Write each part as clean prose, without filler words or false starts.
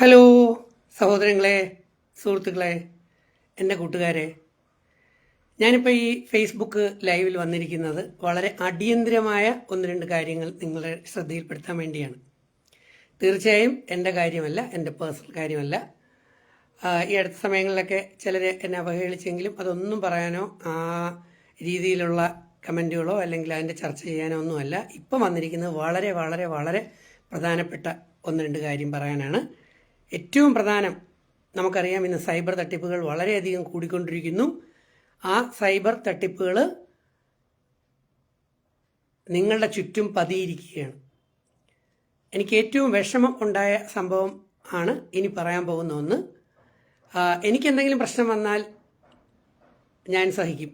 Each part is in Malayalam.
ഹലോ സഹോദരങ്ങളെ, സുഹൃത്തുക്കളെ, എൻ്റെ കൂട്ടുകാരെ, ഞാനിപ്പോൾ ഈ ഫേസ്ബുക്ക് ലൈവിൽ വന്നിരിക്കുന്നത് വളരെ അടിയന്തിരമായ ഒന്ന് രണ്ട് കാര്യങ്ങൾ നിങ്ങളെ ശ്രദ്ധയിൽപ്പെടുത്താൻ വേണ്ടിയാണ്. തീർച്ചയായും എൻ്റെ കാര്യമല്ല, എൻ്റെ പേഴ്സണൽ കാര്യമല്ല. ഈ അടുത്ത സമയങ്ങളിലൊക്കെ ചിലർ എന്നെ അവഹേളിച്ചെങ്കിലും അതൊന്നും പറയാനോ ആ രീതിയിലുള്ള കമൻറ്റുകളോ അല്ലെങ്കിൽ അതിൻ്റെ ചർച്ച ചെയ്യാനോ ഒന്നുമല്ല. ഇപ്പം വന്നിരിക്കുന്നത് വളരെ വളരെ വളരെ പ്രധാനപ്പെട്ട ഒന്ന് രണ്ട് കാര്യം പറയാനാണ്. ഏറ്റവും പ്രധാനം, നമുക്കറിയാം ഇന്ന് സൈബർ തട്ടിപ്പുകൾ വളരെയധികം കൂടിക്കൊണ്ടിരിക്കുന്നു. ആ സൈബർ തട്ടിപ്പുകൾ നിങ്ങളുടെ ചുറ്റും പതിയിരിക്കുകയാണ്. എനിക്ക് ഏറ്റവും വിഷമം ഉണ്ടായ സംഭവം ആണ് ഇനി പറയാൻ പോകുന്ന ഒന്ന്. എനിക്കെന്തെങ്കിലും പ്രശ്നം വന്നാൽ ഞാൻ സഹിക്കും.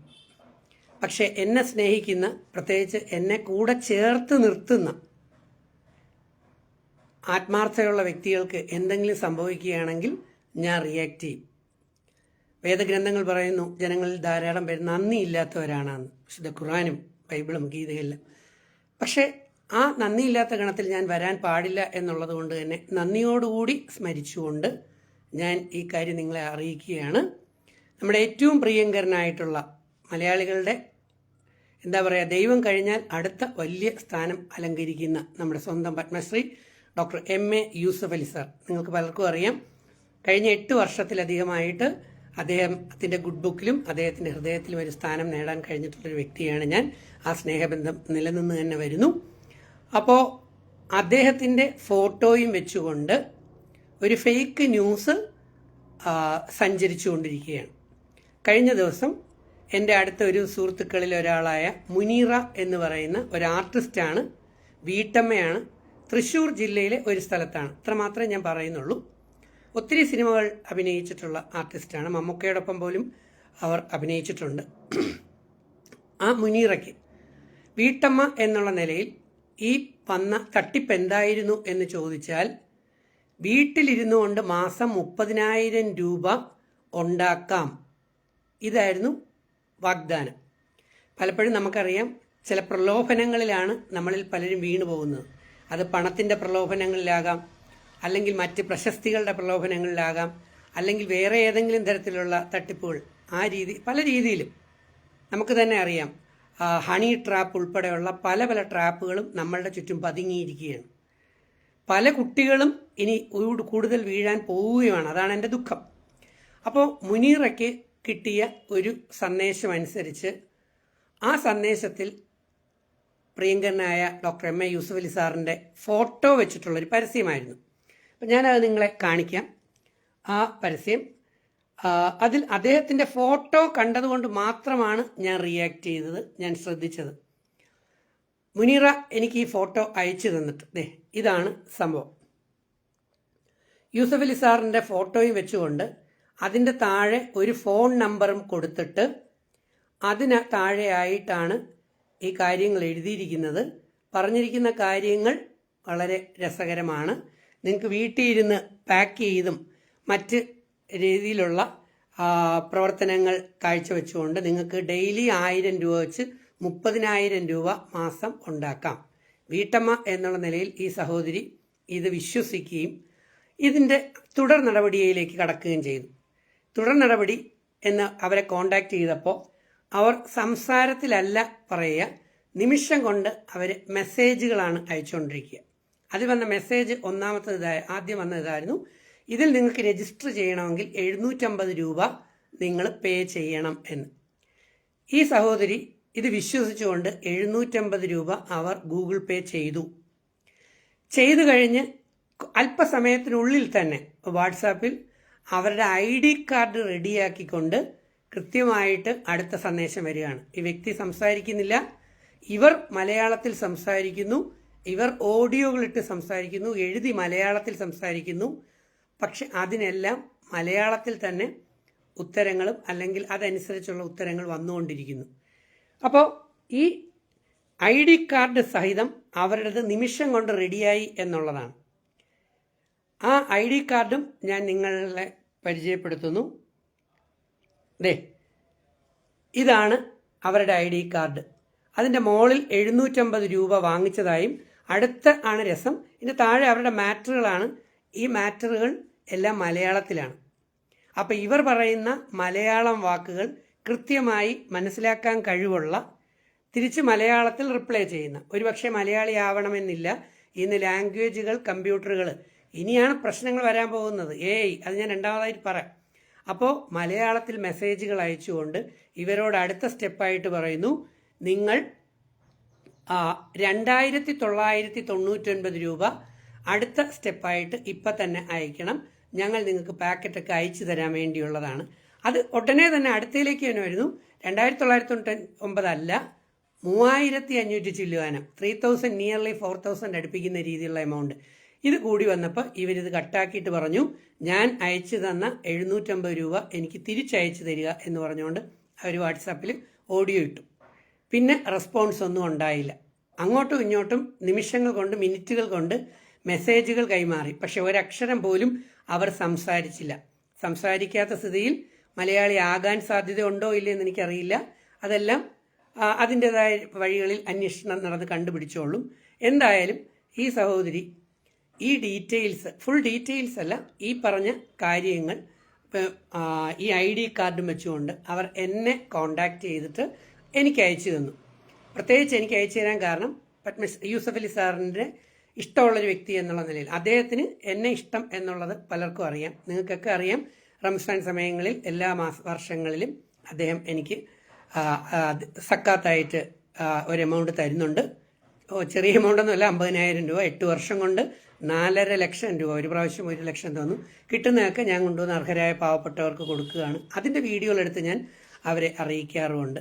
പക്ഷെ എന്നെ സ്നേഹിക്കുന്ന, പ്രത്യേകിച്ച് എന്നെ കൂടെ ചേർത്ത് നിർത്തുന്ന ആത്മാർത്ഥതയുള്ള വ്യക്തികൾക്ക് എന്തെങ്കിലും സംഭവിക്കുകയാണെങ്കിൽ ഞാൻ റിയാക്ട് ചെയ്യും. വേദഗ്രന്ഥങ്ങൾ പറയുന്നു, ജനങ്ങളിൽ ധാരാളം പേര് നന്ദിയില്ലാത്തവരാണെന്ന്. വിശുദ്ധ ഖുർആനും ബൈബിളും ഗീതയെല്ലാം. പക്ഷേ ആ നന്ദിയില്ലാത്ത ഗണത്തിൽ ഞാൻ വരാൻ പാടില്ല എന്നുള്ളത് കൊണ്ട് തന്നെ നന്ദിയോടുകൂടി സ്മരിച്ചുകൊണ്ട് ഞാൻ ഈ കാര്യം നിങ്ങളെ അറിയിക്കുകയാണ്. നമ്മുടെ ഏറ്റവും പ്രിയങ്കരനായിട്ടുള്ള മലയാളികളുടെ ദൈവം കഴിഞ്ഞാൽ അടുത്ത വലിയ സ്ഥാനം അലങ്കരിക്കുന്ന നമ്മുടെ സ്വന്തം Padmashri doctor MA Yusuff Ali sir, നിങ്ങൾക്ക് പലർക്കും അറിയാം. കഴിഞ്ഞ 8 വർഷത്തിലധികമായിട്ട് അദ്ദേഹത്തിൻ്റെ ഗുഡ് ബുക്കിലും അദ്ദേഹത്തിൻ്റെ ഹൃദയത്തിലും ഒരു സ്ഥാനം നേടാൻ കഴിഞ്ഞിട്ടുള്ളൊരു വ്യക്തിയാണ് ഞാൻ. ആ സ്നേഹബന്ധം നിലനിന്ന് തന്നെ വരുന്നു. അപ്പോൾ അദ്ദേഹത്തിൻ്റെ ഫോട്ടോയും വെച്ചുകൊണ്ട് ഒരു ഫേക്ക് ന്യൂസ് സഞ്ചരിച്ചുകൊണ്ടിരിക്കുകയാണ്. കഴിഞ്ഞ ദിവസം എൻ്റെ അടുത്ത ഒരു സുഹൃത്തുക്കളിൽ ഒരാളായ മുനീറ എന്ന് പറയുന്ന ഒരു ആർട്ടിസ്റ്റാണ്, വീട്ടമ്മയാണ്, തൃശ്ശൂർ ജില്ലയിലെ ഒരു സ്ഥലത്താണ്. ഇത്ര മാത്രമേ ഞാൻ പറയുന്നുള്ളൂ. ഒത്തിരി സിനിമകൾ അഭിനയിച്ചിട്ടുള്ള ആർട്ടിസ്റ്റാണ്. മമ്മൂക്കയോടൊപ്പം പോലും അവർ അഭിനയിച്ചിട്ടുണ്ട്. ആ മുനീറയ്ക്ക് വീട്ടമ്മ എന്നുള്ള നിലയിൽ ഈ വന്ന തട്ടിപ്പ് എന്തായിരുന്നു എന്ന് ചോദിച്ചാൽ, വീട്ടിലിരുന്നു കൊണ്ട് മാസം 30,000 രൂപ ഉണ്ടാക്കാം, ഇതായിരുന്നു വാഗ്ദാനം. പലപ്പോഴും നമുക്കറിയാം, ചില പ്രലോഭനങ്ങളിലാണ് നമ്മളിൽ പലരും വീണു പോകുന്നത്. അത് പണത്തിൻ്റെ പ്രലോഭനങ്ങളിലാകാം, അല്ലെങ്കിൽ മറ്റ് പ്രശസ്തികളുടെ പ്രലോഭനങ്ങളിലാകാം, അല്ലെങ്കിൽ വേറെ ഏതെങ്കിലും തരത്തിലുള്ള തട്ടിപ്പുകൾ. പല രീതിയിലും നമുക്ക് തന്നെ അറിയാം. ഹണി ട്രാപ്പ് ഉൾപ്പെടെയുള്ള പല പല ട്രാപ്പുകളും നമ്മളുടെ ചുറ്റും പതുങ്ങിയിരിക്കുകയാണ്. പല കുട്ടികളും ഇനി കൂടുതൽ വീഴാൻ പോവുകയുമാണ്. അതാണ് എൻ്റെ ദുഃഖം. അപ്പോൾ മുനീറയ്ക്ക് കിട്ടിയ ഒരു സന്ദേശം അനുസരിച്ച്, ആ സന്ദേശത്തിൽ പ്രിയങ്കരനായ ഡോക്ടർ MA യൂസഫ് അലി സാറിൻ്റെ ഫോട്ടോ വെച്ചിട്ടുള്ളൊരു പരസ്യമായിരുന്നു. അപ്പം ഞാനത് നിങ്ങളെ കാണിക്കാം. ആ പരസ്യം, അതിൽ അദ്ദേഹത്തിൻ്റെ ഫോട്ടോ കണ്ടതുകൊണ്ട് മാത്രമാണ് ഞാൻ റിയാക്ട് ചെയ്തത്, ഞാൻ ശ്രദ്ധിച്ചത്. മുനീറ എനിക്ക് ഈ ഫോട്ടോ അയച്ചു തന്നിട്ട് ഇതാണ് സംഭവം. യൂസഫ് അലി സാറിൻ്റെ ഫോട്ടോയും വെച്ചുകൊണ്ട് അതിൻ്റെ താഴെ ഒരു ഫോൺ നമ്പറും കൊടുത്തിട്ട് അതിന് താഴെയായിട്ടാണ് ഈ കാര്യങ്ങൾ എഴുതിയിരിക്കുന്നത്. പറഞ്ഞിരിക്കുന്ന കാര്യങ്ങൾ വളരെ രസകരമാണ്. നിങ്ങൾക്ക് വീട്ടിൽ ഇരുന്ന് പാക്ക് ചെയ്തും മറ്റ് രീതിയിലുള്ള പ്രവർത്തനങ്ങൾ കാഴ്ചവെച്ചുകൊണ്ട് നിങ്ങൾക്ക് ഡെയിലി 1000 രൂപ വെച്ച് 30,000 രൂപ മാസം ഉണ്ടാക്കാം. വീട്ടമ്മ എന്നുള്ള നിലയിൽ ഈ സഹോദരി ഇത് വിശ്വസിക്കുകയും ഇതിൻ്റെ തുടർ നടപടിയിലേക്ക് കടക്കുകയും ചെയ്തു. തുടർ നടപടി എന്ന് അവരെ കോണ്ടാക്ട് ചെയ്തപ്പോൾ അവർ സംസാരത്തിലല്ല പറയുക, നിമിഷം കൊണ്ട് അവർ മെസ്സേജുകളാണ് അയച്ചുകൊണ്ടിരിക്കുക. അതിൽ വന്ന മെസ്സേജ് ആദ്യം വന്നതായിരുന്നു, ഇതിൽ നിങ്ങൾക്ക് രജിസ്റ്റർ ചെയ്യണമെങ്കിൽ 750 രൂപ നിങ്ങൾ പേ ചെയ്യണം എന്ന്. ഈ സഹോദരി ഇത് വിശ്വസിച്ചുകൊണ്ട് 750 രൂപ അവർ ഗൂഗിൾ പേ ചെയ്തു കഴിഞ്ഞ് അല്പസമയത്തിനുള്ളിൽ തന്നെ വാട്സാപ്പിൽ അവരുടെ ID കാർഡ് റെഡിയാക്കിക്കൊണ്ട് കൃത്യമായിട്ട് അടുത്ത സന്ദേശം വരികയാണ്. ഈ വ്യക്തി സംസാരിക്കുന്നില്ല, ഇവർ മലയാളത്തിൽ സംസാരിക്കുന്നു, ഇവർ ഓഡിയോകളിട്ട് സംസാരിക്കുന്നു, എഴുതി മലയാളത്തിൽ സംസാരിക്കുന്നു. പക്ഷെ അതിനെല്ലാം മലയാളത്തിൽ തന്നെ ഉത്തരങ്ങളും അല്ലെങ്കിൽ അതനുസരിച്ചുള്ള ഉത്തരങ്ങൾ വന്നുകൊണ്ടിരിക്കുന്നു. അപ്പോൾ ഈ ID കാർഡ് സഹിതം അവരുടേത് നിമിഷം കൊണ്ട് റെഡിയായി എന്നുള്ളതാണ്. ആ ID കാർഡും ഞാൻ നിങ്ങളെ പരിചയപ്പെടുത്തുന്നു. ഇതാണ് അവരുടെ ID കാർഡ്. അതിൻ്റെ മുകളിൽ 750 രൂപ വാങ്ങിച്ചതായും, അടുത്ത ആണ് രസം, ഇതിൻ്റെ താഴെ അവരുടെ മാറ്ററുകളാണ്. ഈ മാറ്ററുകൾ എല്ലാം മലയാളത്തിലാണ്. അപ്പോൾ ഇവർ പറയുന്ന മലയാളം വാക്കുകൾ കൃത്യമായി മനസ്സിലാക്കാൻ കഴിവുള്ള, തിരിച്ച് മലയാളത്തിൽ റിപ്ലൈ ചെയ്യുന്ന, ഒരുപക്ഷെ മലയാളി ആവണമെന്നില്ല. ഇന്ന് ലാംഗ്വേജുകൾ, കമ്പ്യൂട്ടറുകൾ, ഇനിയാണ് പ്രശ്നങ്ങൾ വരാൻ പോകുന്നത്. അത് ഞാൻ രണ്ടാമതായിട്ട് പറയാം. അപ്പോൾ മലയാളത്തിൽ മെസ്സേജുകൾ അയച്ചുകൊണ്ട് ഇവരോട് അടുത്ത സ്റ്റെപ്പായിട്ട് പറയുന്നു, നിങ്ങൾ 2999 രൂപ അടുത്ത സ്റ്റെപ്പായിട്ട് ഇപ്പം തന്നെ അയക്കണം. ഞങ്ങൾ നിങ്ങൾക്ക് പാക്കറ്റൊക്കെ അയച്ചു തരാൻ വേണ്ടിയുള്ളതാണ്. അത് ഉടനെ തന്നെ അടുത്തയിലേക്ക് തന്നെ വരുന്നു. 2999 അല്ല, 3500 ചില്ലുവാനം, 3000, നിയർലി 4000 അടുപ്പിക്കുന്ന രീതിയിലുള്ള എമൗണ്ട്. ഇത് കൂടി വന്നപ്പോൾ ഇവരിത് കട്ടാക്കിയിട്ട് പറഞ്ഞു, ഞാൻ അയച്ചു തന്ന 750 രൂപ എനിക്ക് തിരിച്ചയച്ചു തരിക എന്ന് പറഞ്ഞുകൊണ്ട് അവർ വാട്സാപ്പിൽ ഓഡിയോ ഇട്ടു. പിന്നെ റെസ്പോൺസ് ഒന്നും ഉണ്ടായില്ല. അങ്ങോട്ടും ഇങ്ങോട്ടും നിമിഷങ്ങൾ കൊണ്ട്, മിനിറ്റുകൾ കൊണ്ട് മെസ്സേജുകൾ കൈമാറി. പക്ഷെ ഒരക്ഷരം പോലും അവർ സംസാരിച്ചില്ല. സംസാരിക്കാത്ത സ്ഥിതിയിൽ മലയാളി ആകാൻ സാധ്യതയുണ്ടോ ഇല്ലയെന്ന് എനിക്കറിയില്ല. അതെല്ലാം അതിൻ്റെതായ വഴികളിൽ അന്വേഷണം നടന്ന് കണ്ടുപിടിച്ചോളും. എന്തായാലും ഈ സഹോദരി ഈ ഡീറ്റെയിൽസ്, ഫുൾ ഡീറ്റെയിൽസ് അല്ല, ഈ പറഞ്ഞ കാര്യങ്ങൾ ഈ ID കാർഡും വെച്ചുകൊണ്ട് അവർ എന്നെ കോണ്ടാക്ട് ചെയ്തിട്ട് എനിക്ക് അയച്ചു തന്നു. പ്രത്യേകിച്ച് എനിക്ക് അയച്ചു തരാൻ കാരണം യൂസഫ് അലി സാറിൻ്റെ ഇഷ്ടമുള്ളൊരു വ്യക്തി എന്നുള്ള നിലയിൽ അദ്ദേഹത്തിന് എന്നെ ഇഷ്ടം എന്നുള്ളത് പലർക്കും അറിയാം. നിങ്ങൾക്കൊക്കെ അറിയാം. റംസാൻ സമയങ്ങളിൽ എല്ലാ വർഷങ്ങളിലും അദ്ദേഹം എനിക്ക് സക്കാത്തായിട്ട് ഒരു എമൗണ്ട് തരുന്നുണ്ട്. ചെറിയ എമൗണ്ടൊന്നുമല്ല, 50,000 രൂപ. 8 വർഷം കൊണ്ട് 4.5 ലക്ഷം രൂപ, ഒരു പ്രാവശ്യം 1 ലക്ഷം തന്നു. കിട്ടുന്നതൊക്കെ ഞാൻ കൊണ്ടുവന്ന് അർഹരായ പാവപ്പെട്ടവർക്ക് കൊടുക്കുകയാണ്. അതിൻ്റെ വീഡിയോകളെടുത്ത് ഞാൻ അവരെ അറിയിക്കാറുമുണ്ട്.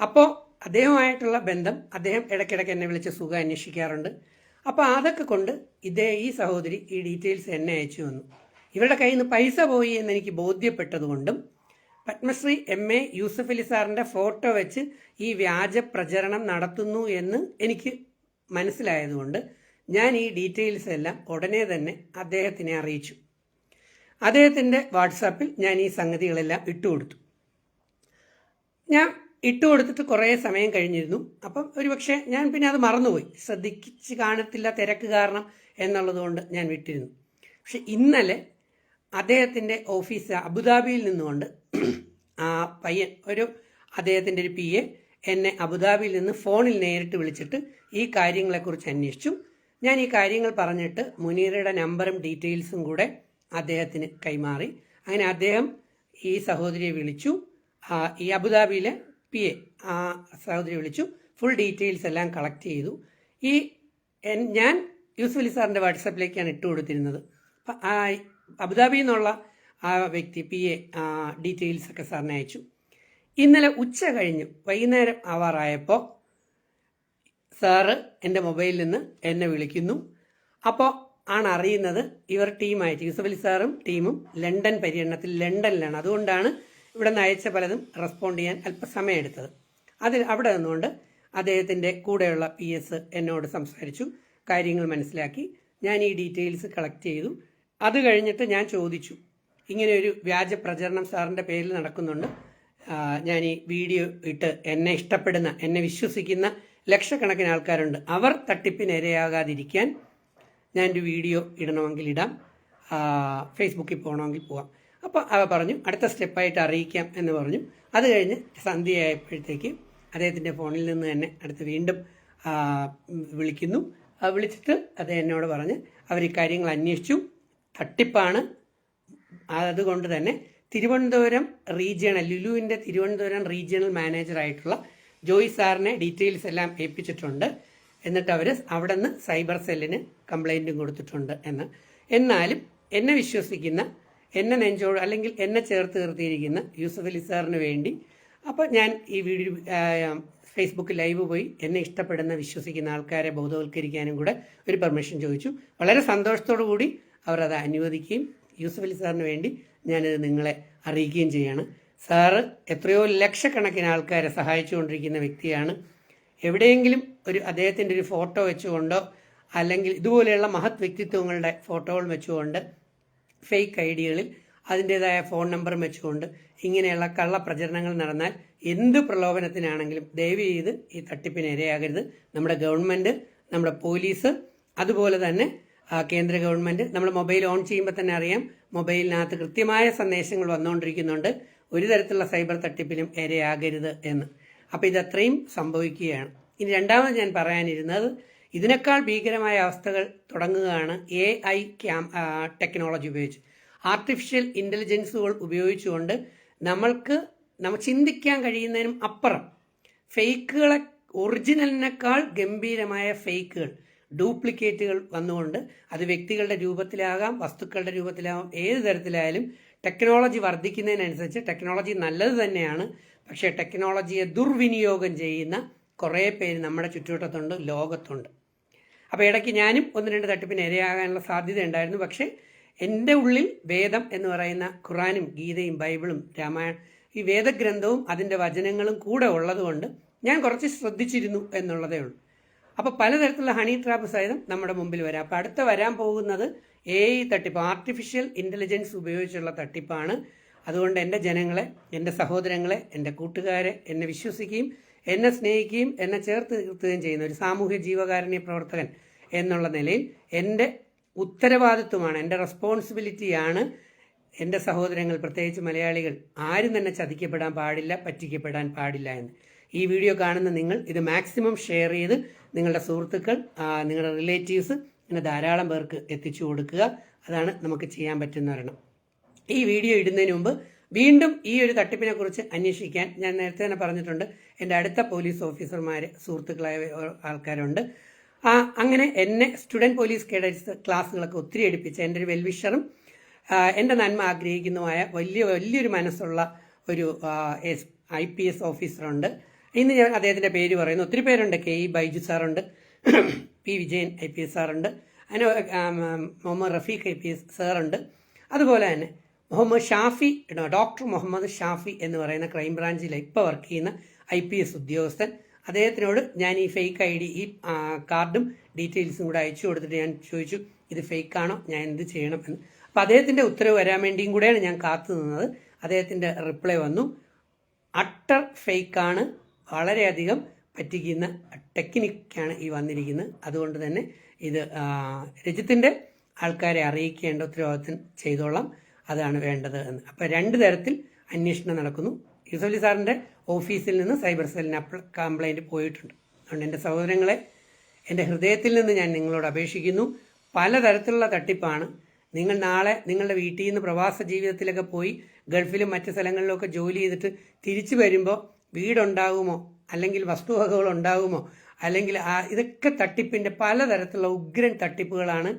അപ്പോൾ അദ്ദേഹമായിട്ടുള്ള ബന്ധം, അദ്ദേഹം ഇടയ്ക്കിടയ്ക്ക് എന്നെ വിളിച്ച് സുഖം അന്വേഷിക്കാറുണ്ട്. അപ്പോൾ അതൊക്കെ കൊണ്ട് ഈ സഹോദരി ഈ ഡീറ്റെയിൽസ് എന്നെ അയച്ചു വന്നു. ഇവരുടെ കയ്യിൽ നിന്ന് പൈസ പോയി എന്ന് എനിക്ക് ബോധ്യപ്പെട്ടതുകൊണ്ടും പത്മശ്രീ MA യൂസഫ് അലി സാറിൻ്റെ ഫോട്ടോ വെച്ച് ഈ വ്യാജ പ്രചരണം നടത്തുന്നു എന്ന് എനിക്ക് മനസ്സിലായതുകൊണ്ട് ഞാൻ ഈ ഡീറ്റെയിൽസ് എല്ലാം ഉടനെ തന്നെ അദ്ദേഹത്തിനെ അറിയിച്ചു. അദ്ദേഹത്തിൻ്റെ വാട്സാപ്പിൽ ഞാൻ ഈ സംഗതികളെല്ലാം ഇട്ടുകൊടുത്തു. ഞാൻ ഇട്ടുകൊടുത്തിട്ട് കുറേ സമയം കഴിഞ്ഞിരുന്നു. അപ്പം ഒരുപക്ഷെ ഞാൻ പിന്നെ അത് മറന്നുപോയി, ശ്രദ്ധിച്ച് കാണത്തില്ല, തിരക്ക് കാരണം എന്നുള്ളത് കൊണ്ട് ഞാൻ വിട്ടിരുന്നു. പക്ഷെ ഇന്നലെ അദ്ദേഹത്തിൻ്റെ ഓഫീസ് അബുദാബിയിൽ നിന്നുകൊണ്ട് ആ പയ്യൻ, അദ്ദേഹത്തിൻ്റെ ഒരു PA എന്നെ അബുദാബിയിൽ നിന്ന് ഫോണിൽ നേരിട്ട് വിളിച്ചിട്ട് ഈ കാര്യങ്ങളെക്കുറിച്ച് അന്വേഷിച്ചു. ഞാൻ ഈ കാര്യങ്ങൾ പറഞ്ഞിട്ട് മുനീറയുടെ നമ്പറും ഡീറ്റെയിൽസും കൂടെ അദ്ദേഹത്തിന് കൈമാറി. അങ്ങനെ അദ്ദേഹം ഈ സഹോദരിയെ വിളിച്ചു. ഈ അബുദാബിയിലെ PA ആ സഹോദരിയെ വിളിച്ചു. ഫുൾ ഡീറ്റെയിൽസ് എല്ലാം കളക്ട് ചെയ്തു. ഞാൻ യൂസഫ് അലി സാറിൻ്റെ വാട്സാപ്പിലേക്കാണ് ഇട്ട് കൊടുത്തിരുന്നത്. അപ്പം അബുദാബിയിൽ നിന്നുള്ള ആ വ്യക്തി PA ഡീറ്റെയിൽസ് ഒക്കെ സാറിന് അയച്ചു. ഇന്നലെ ഉച്ച കഴിഞ്ഞു വൈകുന്നേരം ആവാറായപ്പോൾ സാറ് എൻ്റെ മൊബൈലിൽ നിന്ന് എന്നെ വിളിക്കുന്നു. അപ്പോൾ ആണ് അറിയുന്നത് ഇവർ ടീമായിട്ട്, യൂസഫ് അലി സാറും ടീമും ലണ്ടൻ പര്യടനത്തിൽ ലണ്ടനിലാണ്. അതുകൊണ്ടാണ് ഇവിടെ നിന്ന് അയച്ച പലതും റെസ്പോണ്ട് ചെയ്യാൻ അല്പസമയം എടുത്തത്. അവിടെ നിന്നുകൊണ്ട് അദ്ദേഹത്തിൻ്റെ കൂടെയുള്ള PS എന്നോട് സംസാരിച്ചു, കാര്യങ്ങൾ മനസ്സിലാക്കി. ഞാൻ ഈ ഡീറ്റെയിൽസ് കളക്ട് ചെയ്തു. അത് കഴിഞ്ഞിട്ട് ഞാൻ ചോദിച്ചു, ഇങ്ങനെ ഒരു വ്യാജ പ്രചരണം സാറിൻ്റെ പേരിൽ നടക്കുന്നുണ്ട്, ഞാൻ ഈ വീഡിയോ ഇട്ട് എന്നെ ഇഷ്ടപ്പെടുന്ന, എന്നെ വിശ്വസിക്കുന്ന ലക്ഷക്കണക്കിന് ആൾക്കാരുണ്ട്, അവർ തട്ടിപ്പിനിരയാകാതിരിക്കാൻ ഞാനൊരു വീഡിയോ ഇടണമെങ്കിൽ ഇടാം, ഫേസ്ബുക്കിൽ പോകണമെങ്കിൽ പോവാം. അപ്പോൾ അവ പറഞ്ഞു അടുത്ത സ്റ്റെപ്പായിട്ട് അറിയിക്കാം എന്ന് പറഞ്ഞു. അത് കഴിഞ്ഞ് സന്ധ്യയായപ്പോഴത്തേക്ക് അദ്ദേഹത്തിൻ്റെ ഫോണിൽ നിന്ന് തന്നെ അടുത്ത് വീണ്ടും വിളിക്കുന്നു. വിളിച്ചിട്ട് അദ്ദേഹം എന്നോട് പറഞ്ഞ് അവർ ഈ കാര്യങ്ങൾ അന്വേഷിച്ചു, തട്ടിപ്പാണ്. അതുകൊണ്ട് തന്നെ തിരുവനന്തപുരം റീജിയണൽ, ലുലുവിൻ്റെ തിരുവനന്തപുരം റീജിയണൽ മാനേജറായിട്ടുള്ള ജോയി സാറിനെ ഡീറ്റെയിൽസ് എല്ലാം ഏൽപ്പിച്ചിട്ടുണ്ട്. എന്നിട്ട് അവർ അവിടെ നിന്ന് സൈബർ സെല്ലിന് കംപ്ലൈൻറ്റും കൊടുത്തിട്ടുണ്ട് എന്നാലും എന്നെ വിശ്വസിക്കുന്ന, എന്നെ നെഞ്ചോട് അല്ലെങ്കിൽ എന്നെ ചേർത്ത് നിർത്തിയിരിക്കുന്ന യൂസഫ് അലി സാറിന് വേണ്ടി അപ്പോൾ ഞാൻ ഈ വീഡിയോ ഫേസ്ബുക്ക് ലൈവ് പോയി എന്നെ ഇഷ്ടപ്പെടുന്ന, വിശ്വസിക്കുന്ന ആൾക്കാരെ ബോധവൽക്കരിക്കാനും കൂടെ ഒരു പെർമിഷൻ ചോദിച്ചു. വളരെ സന്തോഷത്തോടു കൂടി അവർ അത് അനുവദിക്കുകയും യൂസഫ് അലി സാറിന് വേണ്ടി ഞാനത് നിങ്ങളെ അറിയിക്കുകയും ചെയ്യാണ്. സാറ് എത്രയോ ലക്ഷക്കണക്കിന് ആൾക്കാരെ സഹായിച്ചുകൊണ്ടിരിക്കുന്ന വ്യക്തിയാണ്. എവിടെയെങ്കിലും അദ്ദേഹത്തിൻ്റെ ഒരു ഫോട്ടോ വെച്ചുകൊണ്ടോ അല്ലെങ്കിൽ ഇതുപോലെയുള്ള മഹത് വ്യക്തിത്വങ്ങളുടെ ഫോട്ടോകൾ വെച്ചുകൊണ്ട് ഫേക്ക് ഐഡികളിൽ അതിൻ്റേതായ ഫോൺ നമ്പറും വെച്ചുകൊണ്ട് ഇങ്ങനെയുള്ള കള്ളപ്രചരണങ്ങൾ നടന്നാൽ എന്ത് പ്രലോഭനത്തിനാണെങ്കിലും ദയവ് ചെയ്ത് ഈ തട്ടിപ്പിന് ഇരയാകരുത്. നമ്മുടെ ഗവൺമെൻറ്, നമ്മുടെ പോലീസ്, അതുപോലെ തന്നെ കേന്ദ്ര ഗവൺമെൻറ്. നമ്മൾ മൊബൈൽ ഓൺ ചെയ്യുമ്പോൾ തന്നെ അറിയാം, മൊബൈലിനകത്ത് കൃത്യമായ സന്ദേശങ്ങൾ വന്നുകൊണ്ടിരിക്കുന്നുണ്ട്, ഒരു തരത്തിലുള്ള സൈബർ തട്ടിപ്പിനും ഇരയാകരുത് എന്ന്. അപ്പോൾ ഇതത്രയും സംഭവിക്കുകയാണ്. ഇനി രണ്ടാമത് ഞാൻ പറയാനിരുന്നത്, ഇതിനേക്കാൾ ഭീകരമായ അവസ്ഥകൾ തുടങ്ങുകയാണ് AI ടെക്നോളജി ഉപയോഗിച്ച്. ആർട്ടിഫിഷ്യൽ ഇൻ്റലിജൻസുകൾ ഉപയോഗിച്ചുകൊണ്ട് നമ്മൾ ചിന്തിക്കാൻ കഴിയുന്നതിനും അപ്പുറം ഫേക്കുകളെ, ഒറിജിനലിനേക്കാൾ ഗംഭീരമായ ഫേക്കുകൾ, ഡ്യൂപ്ലിക്കേറ്റുകൾ വന്നുകൊണ്ട് അത് വ്യക്തികളുടെ രൂപത്തിലാകാം, വസ്തുക്കളുടെ രൂപത്തിലാകാം, ഏത് തരത്തിലായാലും ടെക്നോളജി വർദ്ധിക്കുന്നതിനനുസരിച്ച്, ടെക്നോളജി നല്ലത് തന്നെയാണ്, പക്ഷേ ടെക്നോളജിയെ ദുർവിനിയോഗം ചെയ്യുന്ന കുറേ പേര് നമ്മുടെ ചുറ്റുവട്ടത്തുണ്ട്, ലോകത്തുണ്ട്. അപ്പോൾ ഇടയ്ക്ക് ഞാനും 1-2 തട്ടിപ്പിന് ഇരയാകാനുള്ള സാധ്യത ഉണ്ടായിരുന്നു. പക്ഷേ എൻ്റെ ഉള്ളിൽ വേദം എന്ന് പറയുന്ന ഖുറാനും ഗീതയും ബൈബിളും രാമായണം, ഈ വേദഗ്രന്ഥവും അതിൻ്റെ വചനങ്ങളും കൂടെ ഉള്ളതുകൊണ്ട് ഞാൻ കുറച്ച് ശ്രദ്ധിച്ചിരുന്നു എന്നുള്ളതേ ഉള്ളൂ. അപ്പോൾ പലതരത്തിലുള്ള ഹണി ട്രാപ്പ് സഹിതം നമ്മുടെ മുമ്പിൽ വരാം. അപ്പോൾ അടുത്ത വരാൻ പോകുന്നത് AI തട്ടിപ്പ്, ആർട്ടിഫിഷ്യൽ ഇൻ്റലിജൻസ് ഉപയോഗിച്ചുള്ള തട്ടിപ്പാണ്. അതുകൊണ്ട് എൻ്റെ ജനങ്ങളെ, എൻ്റെ സഹോദരങ്ങളെ, എൻ്റെ കൂട്ടുകാരെ, എന്നെ വിശ്വസിക്കുകയും എന്നെ സ്നേഹിക്കുകയും എന്നെ ചേർത്ത് നിർത്തുകയും ചെയ്യുന്ന ഒരു സാമൂഹ്യ ജീവകാരുണ്യ പ്രവർത്തകൻ എന്നുള്ള നിലയിൽ എൻ്റെ ഉത്തരവാദിത്വമാണ്, എൻ്റെ റെസ്പോൺസിബിലിറ്റിയാണ് എൻ്റെ സഹോദരങ്ങൾ, പ്രത്യേകിച്ച് മലയാളികൾ, ആരും തന്നെ ചതിക്കപ്പെടാൻ പാടില്ല, പറ്റിക്കപ്പെടാൻ പാടില്ല എന്ന്. ഈ വീഡിയോ കാണുന്ന നിങ്ങൾ ഇത് മാക്സിമം ഷെയർ ചെയ്ത് നിങ്ങളുടെ സുഹൃത്തുക്കൾ, നിങ്ങളുടെ റിലേറ്റീവ്സ്, ഇങ്ങനെ ധാരാളം പേർക്ക് എത്തിച്ചു കൊടുക്കുക. അതാണ് നമുക്ക് ചെയ്യാൻ പറ്റുന്ന ഒരെണ്ണം. ഈ വീഡിയോ ഇടുന്നതിന് മുമ്പ് വീണ്ടും ഈ ഒരു തട്ടിപ്പിനെ കുറിച്ച് അന്വേഷിക്കാൻ ഞാൻ നേരത്തെ തന്നെ പറഞ്ഞിട്ടുണ്ട്, എൻ്റെ അടുത്ത പോലീസ് ഓഫീസർമാർ, സുഹൃത്തുക്കളായ ആൾക്കാരുണ്ട്. അങ്ങനെ എന്നെ സ്റ്റുഡൻറ് പോലീസ് കേഡറ്റ്സ് ക്ലാസ്സുകളൊക്കെ ഒത്തിരി എടുപ്പിച്ച എൻ്റെ ഒരു വെൽവിഷറും എൻ്റെ നന്മ ആഗ്രഹിക്കുന്നതുമായ വലിയൊരു മനസ്സുള്ള ഒരു IPS ഓഫീസറുണ്ട്. ഇന്ന് ഞാൻ അദ്ദേഹത്തിൻ്റെ പേര് പറയുന്നു. ഒത്തിരി പേരുണ്ട്. KE Baiju സാറുണ്ട്, P Vijayan IPS സാറുണ്ട്, അതിന് മുഹമ്മദ് റഫീഖ് IPS സാറുണ്ട്. അതുപോലെ തന്നെ മുഹമ്മദ് ഷാഫി, ഡോക്ടർ മുഹമ്മദ് ഷാഫി എന്ന് പറയുന്ന ക്രൈംബ്രാഞ്ചിൽ ഇപ്പോൾ വർക്ക് ചെയ്യുന്ന IPS ഉദ്യോഗസ്ഥൻ. അദ്ദേഹത്തിനോട് ഞാൻ ഈ ഫേക്ക് ID, ഈ കാർഡും ഡീറ്റെയിൽസും കൂടെ അയച്ചു കൊടുത്തിട്ട് ഞാൻ ചോദിച്ചു, ഇത് ഫേക്കാണോ, ഞാൻ എന്ത് ചെയ്യണം എന്ന്. അപ്പോൾ അദ്ദേഹത്തിൻ്റെ ഉത്തരവ് വരാൻ വേണ്ടിയും കൂടെയാണ് ഞാൻ കാത്തു നിന്നത്. അദ്ദേഹത്തിൻ്റെ റിപ്ലൈ വന്നു, അട്ടർ ഫേക്കാണ്, വളരെയധികം പറ്റിക്കുന്ന ടെക്നിക്കാണ് ഈ വന്നിരിക്കുന്നത്. അതുകൊണ്ട് തന്നെ ഇത് രജിത്തിൻ്റെ ആൾക്കാരെ അറിയിക്കേണ്ട ഉത്തരവാദിത്വം ചെയ്തോളാം, അതാണ് വേണ്ടത് എന്ന്. അപ്പോൾ 2 തരത്തിൽ അന്വേഷണം നടക്കുന്നു. യൂസഫലി സാറിൻ്റെ ഓഫീസിൽ നിന്ന് സൈബർ സെല്ലിന് കംപ്ലൈൻറ്റ് പോയിട്ടുണ്ട്. അതുകൊണ്ട് എൻ്റെ സഹോദരങ്ങളെ, എൻ്റെ ഹൃദയത്തിൽ നിന്ന് ഞാൻ നിങ്ങളോട് അപേക്ഷിക്കുന്നു, പലതരത്തിലുള്ള തട്ടിപ്പാണ്. നിങ്ങൾ നാളെ നിങ്ങളുടെ വീട്ടിൽ നിന്ന് പ്രവാസ ജീവിതത്തിലൊക്കെ പോയി ഗൾഫിലും മറ്റ് സ്ഥലങ്ങളിലൊക്കെ ജോലി ചെയ്തിട്ട് തിരിച്ചു വരുമ്പോൾ വീടുണ്ടാകുമോ, അല്ലെങ്കിൽ വസ്തുവകകൾ ഉണ്ടാകുമോ, അല്ലെങ്കിൽ ഇതൊക്കെ തട്ടിപ്പിൻ്റെ പലതരത്തിലുള്ള ഉഗ്രൻ തട്ടിപ്പുകളാണ്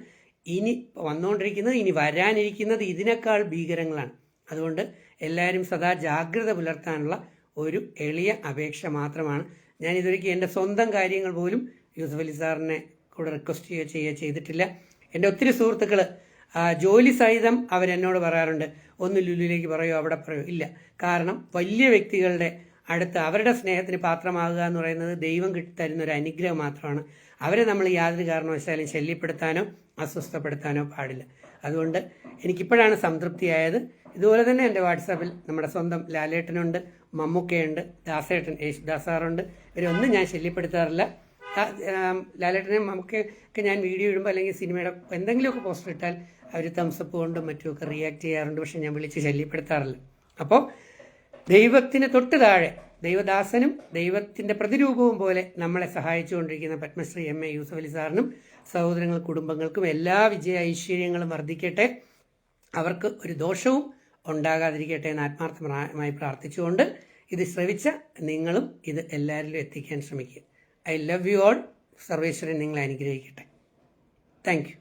ഇനി വന്നുകൊണ്ടിരിക്കുന്നത്. ഇനി വരാനിരിക്കുന്നത് ഇതിനേക്കാൾ ഭീകരങ്ങളാണ്. അതുകൊണ്ട് എല്ലാവരും സദാ ജാഗ്രത പുലർത്താനുള്ള ഒരു എളിയ അപേക്ഷ മാത്രമാണ്. ഞാൻ ഇതുവരെയ്ക്ക് എൻ്റെ സ്വന്തം കാര്യങ്ങൾ പോലും യൂസഫലി സാറിനെ കൂടെ റിക്വസ്റ്റ് ചെയ്തിട്ടില്ല. എൻ്റെ ഒത്തിരി സുഹൃത്തുക്കൾ ജോലി സഹിതം അവരെന്നോട് പറയാറുണ്ട്, ഒന്ന് ലുലുവിലേക്ക് പറയോ, അവിടെ പറയോ. ഇല്ല, കാരണം വലിയ വ്യക്തികളുടെ അടുത്ത് അവരുടെ സ്നേഹത്തിന് പാത്രമാകുക എന്ന് പറയുന്നത് ദൈവം തരുന്ന ഒരു അനുഗ്രഹം മാത്രമാണ്. അവരെ നമ്മൾ യാതൊരു കാരണവശാലും ശല്യപ്പെടുത്താനോ അസ്വസ്ഥപ്പെടുത്താനോ പാടില്ല. അതുകൊണ്ട് എനിക്കിപ്പോഴാണ് സംതൃപ്തിയായത്. ഇതുപോലെ തന്നെ എൻ്റെ വാട്സാപ്പിൽ നമ്മുടെ സ്വന്തം ലാലേട്ടനുണ്ട്, മമ്മൂക്കയുണ്ട്, ദാസേട്ടൻ, യേശുദാസ് സാറുണ്ട്. ഇവരൊന്നും ഞാൻ ശല്യപ്പെടുത്താറില്ല. ലാലേട്ടനെ മമ്മൂക്കയൊക്കെ ഞാൻ വീഡിയോ ഇടുമ്പോൾ അല്ലെങ്കിൽ സിനിമയുടെ എന്തെങ്കിലുമൊക്കെ പോസ്റ്റർ ഇട്ടാൽ അവർ തംസപ്പ് കൊണ്ടും മറ്റുമൊക്കെ റിയാക്ട് ചെയ്യാറുണ്ട്. പക്ഷെ ഞാൻ വിളിച്ച് ശല്യപ്പെടുത്താറില്ല. അപ്പോൾ ദൈവത്തിന് തൊട്ട് താഴെ ദൈവദാസനും ദൈവത്തിൻ്റെ പ്രതിരൂപവും പോലെ നമ്മളെ സഹായിച്ചുകൊണ്ടിരിക്കുന്ന പത്മശ്രീ MA യൂസഫലി സാറിനും സഹോദരങ്ങൾ കുടുംബങ്ങൾക്കും എല്ലാ വിജയ ഐശ്വര്യങ്ങളും വർദ്ധിക്കട്ടെ, അവർക്ക് ഒരു ദോഷവും ഉണ്ടാകാതിരിക്കട്ടെ എന്ന് ആത്മാർത്ഥമായി പ്രാർത്ഥിച്ചുകൊണ്ട് ഇത് ശ്രവിച്ച നിങ്ങളും ഇത് എല്ലാവരിലും എത്തിക്കാൻ ശ്രമിക്കുക. I love you all. സർവേശ്വരൻ നിങ്ങളെ അനുഗ്രഹിക്കട്ടെ. Thank you.